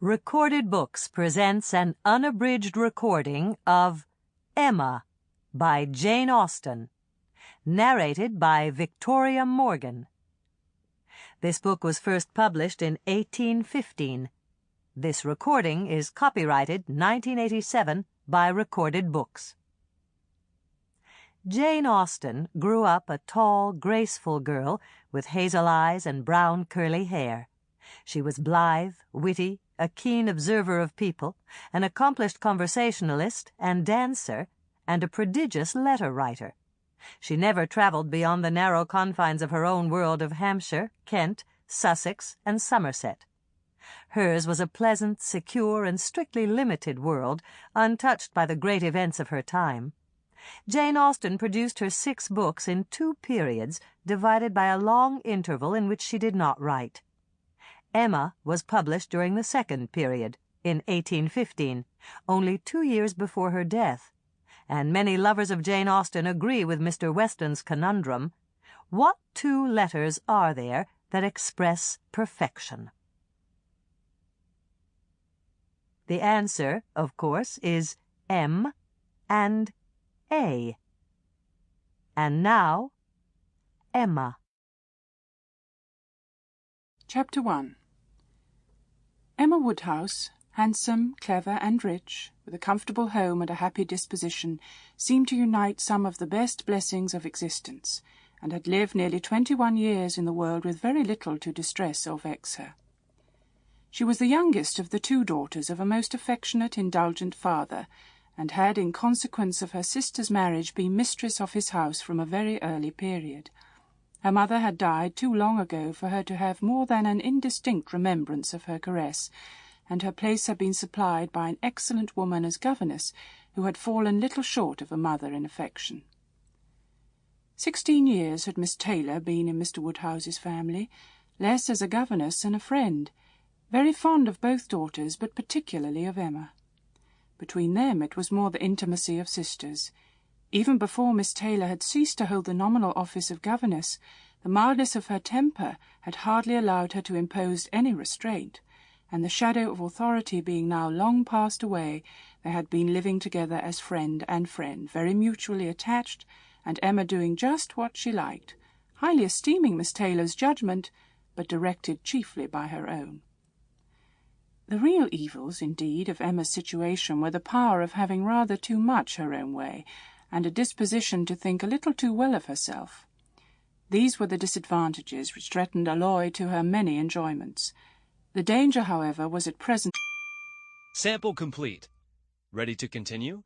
Recorded Books presents an unabridged recording of Emma by Jane Austen, narrated by Victoria Morgan. This book was first published in 1815. This recording is copyrighted 1987 by Recorded Books. Jane Austen grew up a tall, graceful girl with hazel eyes and brown curly hair. She was blithe, witty, a keen observer of people, an accomplished conversationalist and dancer, and a prodigious letter-writer. She never traveled beyond the narrow confines of her own world of Hampshire, Kent, Sussex, and Somerset. Hers was a pleasant, secure, and strictly limited world, untouched by the great events of her time. Jane Austen produced her 6 books in 2 periods, divided by a long interval in which she did not write. Emma was published during the 2nd period, in 1815, only 2 years before her death, and many lovers of Jane Austen agree with Mr. Weston's conundrum: what 2 letters are there that express perfection? The answer, of course, is M and A. And now, Emma. Chapter 1. Emma Woodhouse, handsome, clever, and rich, with a comfortable home and a happy disposition, seemed to unite some of the best blessings of existence, and had lived nearly 21 years in the world with very little to distress or vex her. She was the youngest of the 2 daughters of a most affectionate, indulgent father, and had, in consequence of her sister's marriage, been mistress of his house from a very early period. Her mother had died too long ago for her to have more than an indistinct remembrance of her caress, and her place had been supplied by an excellent woman as governess, who had fallen little short of a mother in affection. 16 years had Miss Taylor been in Mr. Woodhouse's family, less as a governess than a friend, very fond of both daughters, but particularly of Emma. Between them it was more the intimacy of sisters. Even before Miss Taylor had ceased to hold the nominal office of governess, the mildness of her temper had hardly allowed her to impose any restraint, and the shadow of authority being now long passed away, they had been living together as friend and friend, very mutually attached, and Emma doing just what she liked, highly esteeming Miss Taylor's judgment, but directed chiefly by her own. The real evils, indeed, of Emma's situation were the power of having rather too much her own way, and a disposition to think a little too well of herself. These were the disadvantages which threatened alloy to her many enjoyments. The danger, however, was at present... Sample complete. Ready to continue?